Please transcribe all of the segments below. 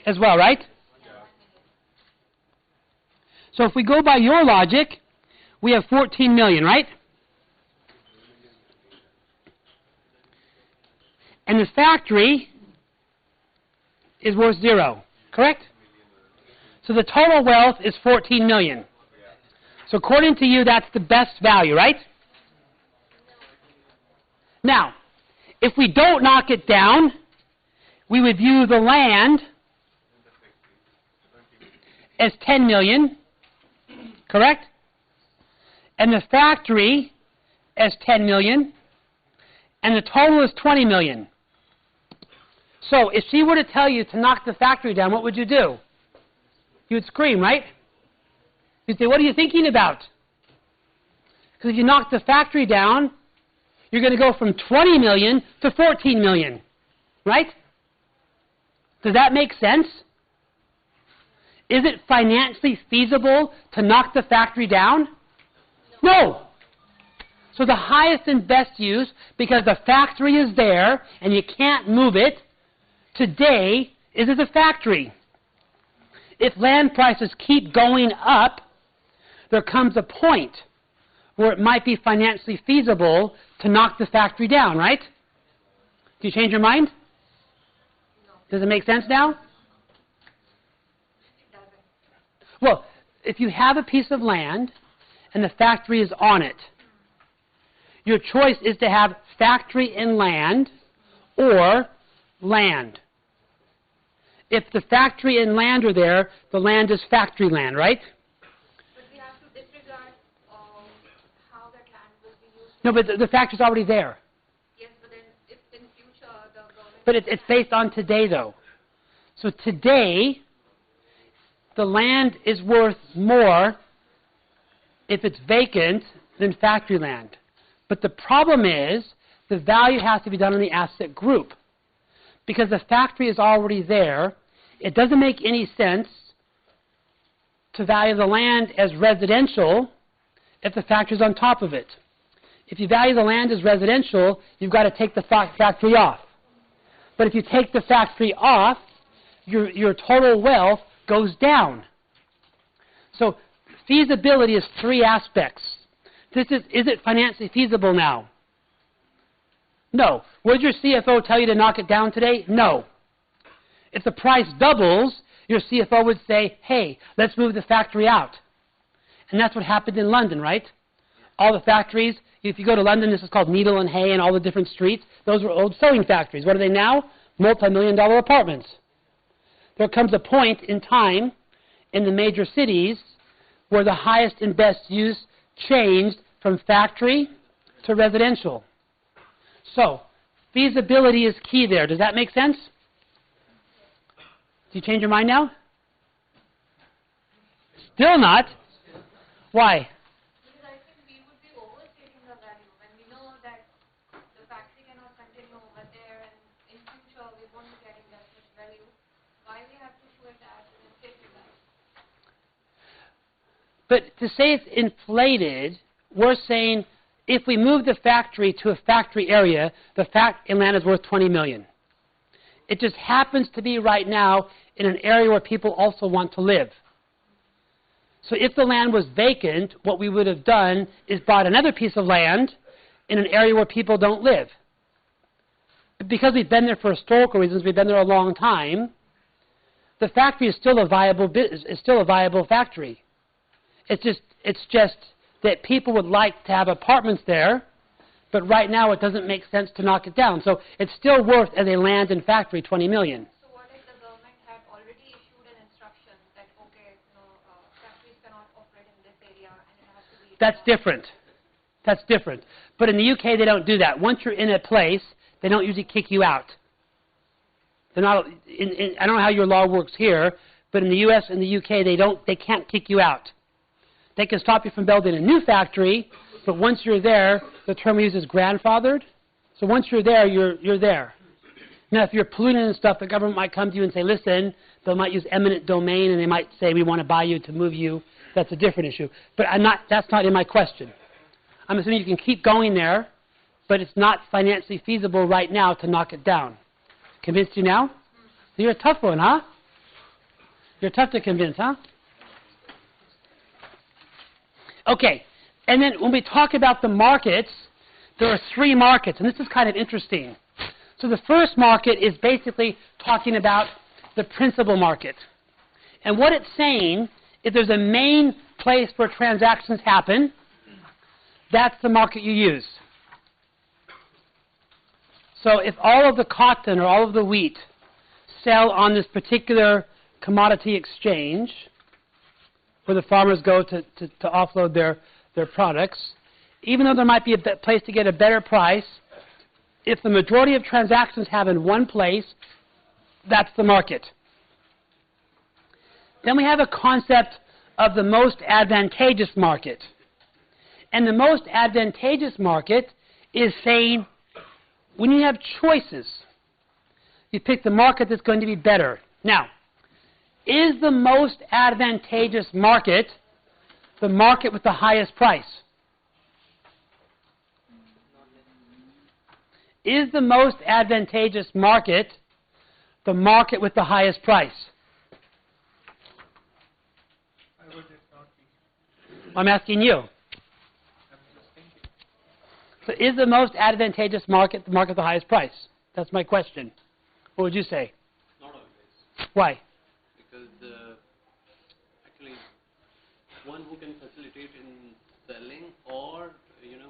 as well, right? So if we go by your logic, we have 14 million, right? And the factory is worth 0, correct? So the total wealth is 14 million. So according to you, that's the best value, right? Now, if we don't knock it down, we would view the land as 10 million, correct? And the factory as 10 million, and the total is 20 million. So if she were to tell you to knock the factory down, what would you do? You'd scream, right? You'd say, what are you thinking about? Because if you knock the factory down, you're going to go from 20 million to 14 million, right? Does that make sense? Is it financially feasible to knock the factory down? No. So the highest and best use, because the factory is there and you can't move it, today is as a factory. If land prices keep going up, there comes a point where it might be financially feasible to knock the factory down, right? Do you change your mind? No. Does it make sense now? It doesn't. Well, if you have a piece of land and the factory is on it, your choice is to have factory and land or land. If the factory and land are there, the land is factory land, right? But we have to disregard how that land will be used. No, but the factory's already there. Yes, but then if in future the government... But it's based on today, though. So today, the land is worth more if it's vacant than factory land. But the problem is the value has to be done on the asset group. Because the factory is already there, it doesn't make any sense to value the land as residential if the factory is on top of it. If you value the land as residential, you've got to take the factory off. But if you take the factory off, your total wealth goes down. So feasibility is 3 aspects. Is it financially feasible now? No. Would your CFO tell you to knock it down today? No. If the price doubles, your CFO would say, hey, let's move the factory out. And that's what happened in London, right? All the factories, if you go to London, this is called Needle and Hay and all the different streets. Those were old sewing factories. What are they now? Multi-million-dollar apartments. There comes a point in time in the major cities where the highest and best use changed from factory to residential. So, feasibility is key there. Does that make sense? Do you change your mind now? Still not? Why? Because I think we would be overstating the value when we know that the factory cannot continue over there and in future we won't be getting that much value. Why we have to show it as an inflated value? But to say it's inflated, we're saying if we move the factory to a factory area, the factory land is worth 20 million. It just happens to be right now in an area where people also want to live. So if the land was vacant, what we would have done is bought another piece of land in an area where people don't live. Because we've been there for historical reasons, we've been there a long time, the factory is still a viable factory. It's just that people would like to have apartments there, but right now it doesn't make sense to knock it down. So it's still worth, as a land and factory, 20 million. So what if the government had already issued an instruction that, okay, factories cannot operate in this area and it has to be... That's different. That's different. But in the UK, they don't do that. Once you're in a place, they don't usually kick you out. They're not, I don't know how your law works here, but in the US and the UK, they can't kick you out. They can stop you from building a new factory, but once you're there, the term we use is grandfathered. So once you're there, you're there. Now, if you're polluting and stuff, the government might come to you and say, listen, they might use eminent domain, and they might say, we want to buy you to move you. That's a different issue. But that's not in my question. I'm assuming you can keep going there, but it's not financially feasible right now to knock it down. Convinced you now? You're a tough one, huh? You're tough to convince, huh? Okay, and then when we talk about the markets, there are three markets, and this is kind of interesting. So the first market is basically talking about the principal market. And what it's saying, if there's a main place where transactions happen, that's the market you use. So if all of the cotton or all of the wheat sell on this particular commodity exchange, where the farmers go to offload their products, even though there might be a place to get a better price, if the majority of transactions happen in one place, that's the market. Then we have a concept of the most advantageous market. And the most advantageous market is saying, when you have choices, you pick the market that's going to be better. Now, is the most advantageous market the market with the highest price? Is the most advantageous market the market with the highest price? I would it not be? I'm asking you. I'm just thinking. So is the most advantageous market the market with the highest price? That's my question. What would you say? Not always. Why? Because actually, one who can facilitate in selling or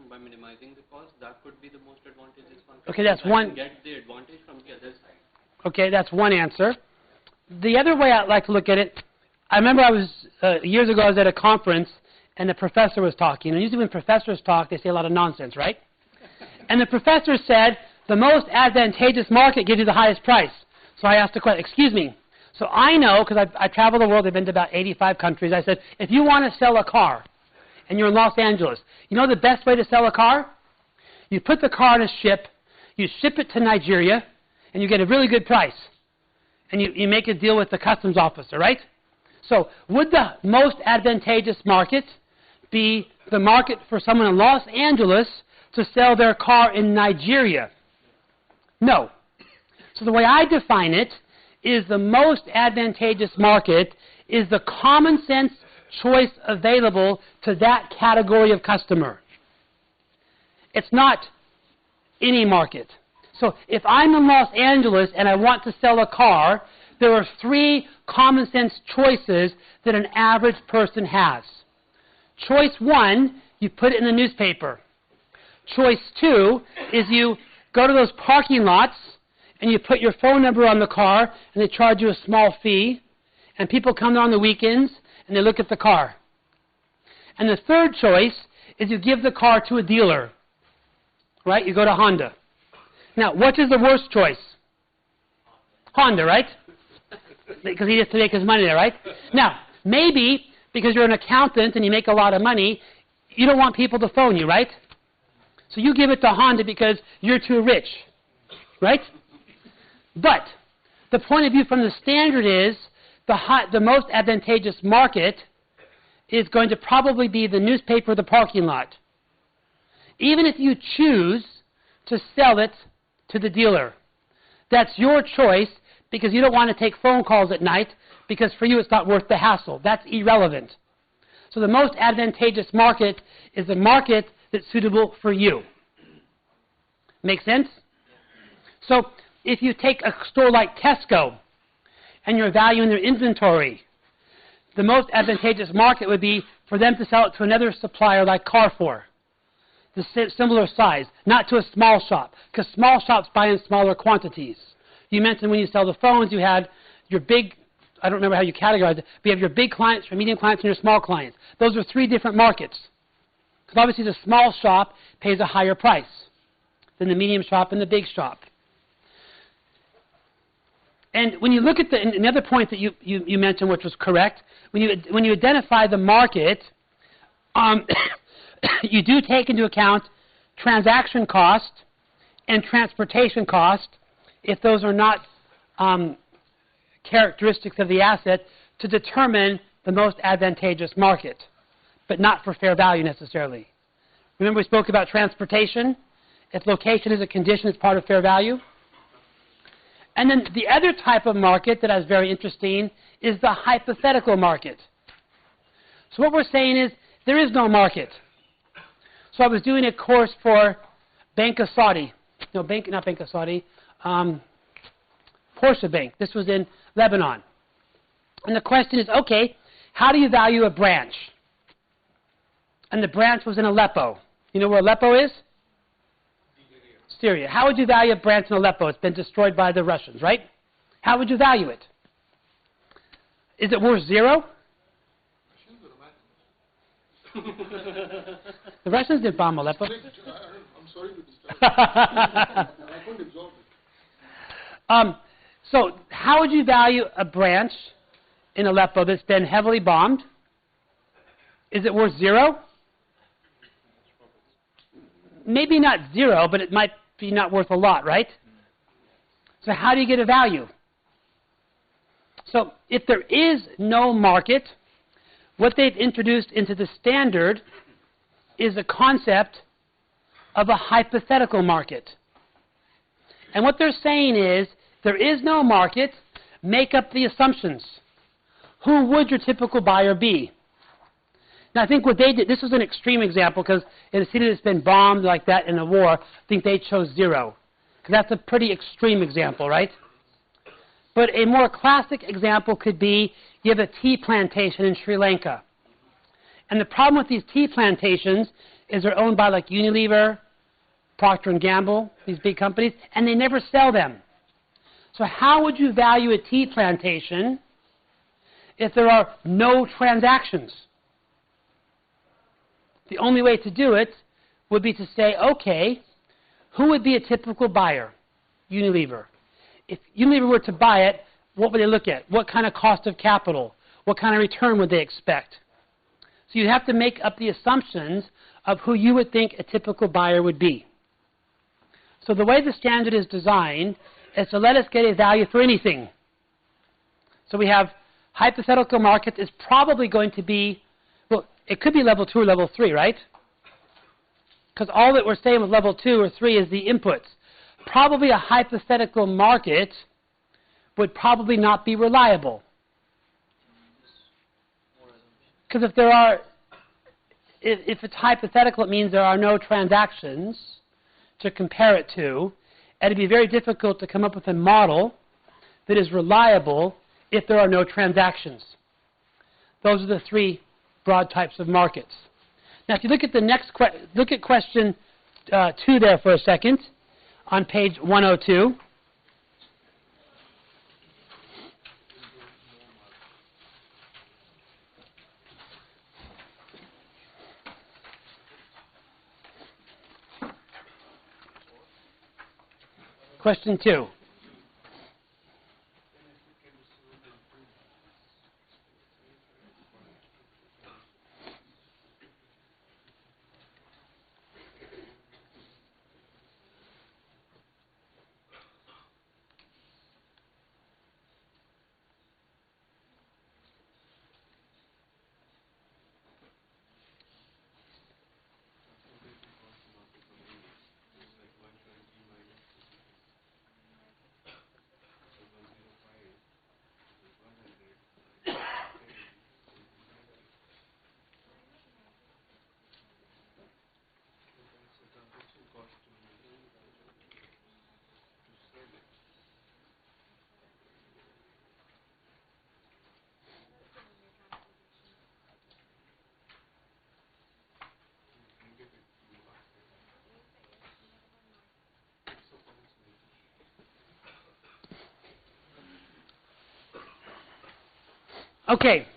by minimizing the cost, that could be the most advantageous one. Okay, that's I one. can get the advantage from the other side. Okay, that's one answer. The other way I'd like to look at it, I remember years ago I was at a conference and the professor was talking. And usually when professors talk, they say a lot of nonsense, right? And the professor said, the most advantageous market gives you the highest price. So I asked the question, excuse me. So I know, because I travel the world, I've been to about 85 countries. I said, if you want to sell a car and you're in Los Angeles, you know the best way to sell a car? You put the car on a ship, you ship it to Nigeria, and you get a really good price. And you make a deal with the customs officer, right? So would the most advantageous market be the market for someone in Los Angeles to sell their car in Nigeria? No. So the way I define it is the most advantageous market is the common sense choice available to that category of customer. It's not any market. So if I'm in Los Angeles and I want to sell a car, there are three common sense choices that an average person has. Choice one, you put it in the newspaper. Choice two is you go to those parking lots and you put your phone number on the car and they charge you a small fee. And people come there on the weekends and they look at the car. And the third choice is you give the car to a dealer. Right? You go to Honda. Now, what is the worst choice? Honda, right? Because he has to make his money there, right? Now, maybe because you're an accountant and you make a lot of money, you don't want people to phone you, right? So you give it to Honda because you're too rich, right? But the point of view from the standard is the most advantageous market is going to probably be the newspaper or the parking lot. Even if you choose to sell it to the dealer. That's your choice because you don't want to take phone calls at night because for you it's not worth the hassle. That's irrelevant. So the most advantageous market is the market that's suitable for you. Make sense? So if you take a store like Tesco and you're valuing their inventory, the most advantageous market would be for them to sell it to another supplier like Carrefour, the similar size, not to a small shop, because small shops buy in smaller quantities. You mentioned when you sell the phones, you had your big, I don't remember how you categorize it, but you have your big clients, your medium clients, and your small clients. Those are three different markets. Because obviously the small shop pays a higher price than the medium shop and the big shop. And when you look at another point that you mentioned, which was correct, when you identify the market, you do take into account transaction cost and transportation cost, if those are not characteristics of the asset, to determine the most advantageous market, but not for fair value necessarily. Remember we spoke about transportation? If location is a condition, it's part of fair value. And then the other type of market that is very interesting is the hypothetical market. So what we're saying is there is no market. So I was doing a course for Bank of Saudi. No, not Bank of Saudi. Porsche Bank. This was in Lebanon. And the question is, okay, how do you value a branch? And the branch was in Aleppo. You know where Aleppo is? Syria. How would you value a branch in Aleppo? It's been destroyed by the Russians, right? How would you value it? Is it worth 0? The Russians didn't bomb Aleppo. I'm sorry to disturb. I couldn't absorb it. So how would you value a branch in Aleppo that's been heavily bombed? Is it worth 0? Maybe not 0, but it might be not worth a lot, right? So how do you get a value? So if there is no market, what they've introduced into the standard is a concept of a hypothetical market. And what they're saying is, there is no market, make up the assumptions. Who would your typical buyer be? Now I think what they did, this was an extreme example because in a city that's been bombed like that in a war, I think they chose 0. Because that's a pretty extreme example, right? But a more classic example could be, you have a tea plantation in Sri Lanka. And the problem with these tea plantations is they're owned by like Unilever, Procter & Gamble, these big companies, and they never sell them. So how would you value a tea plantation if there are no transactions? The only way to do it would be to say, okay, who would be a typical buyer? Unilever. If Unilever were to buy it, what would they look at? What kind of cost of capital? What kind of return would they expect? So you have to make up the assumptions of who you would think a typical buyer would be. So the way the standard is designed is to let us get a value for anything. So we have hypothetical market is probably going to be, well, it could be level 2 or level 3, right? Because all that we're saying with level 2 or 3 is the inputs. Probably a hypothetical market would probably not be reliable. Because if it's hypothetical, it means there are no transactions to compare it to, and it'd be very difficult to come up with a model that is reliable if there are no transactions. Those are the 3 broad types of markets. Now, if you look at the next look at question 2 there for a second, on page 102. Question 2. Okay.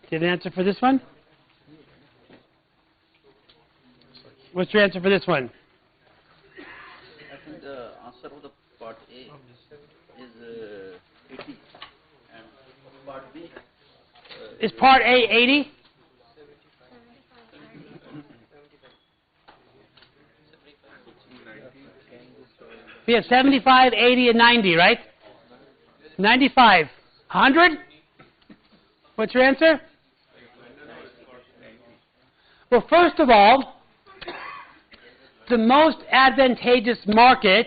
Do you have an answer for this one? What's your answer for this one? I think the answer of the part A is 80 and part B Is part A 80? We have 75, 80, and 90, right? 95. 100? What's your answer? Well, first of all, the most advantageous market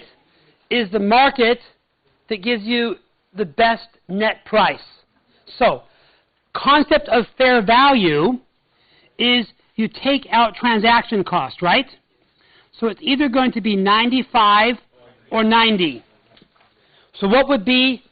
is the market that gives you the best net price. So, concept of fair value is you take out transaction cost, right? So it's either going to be 95 or 90. So what would be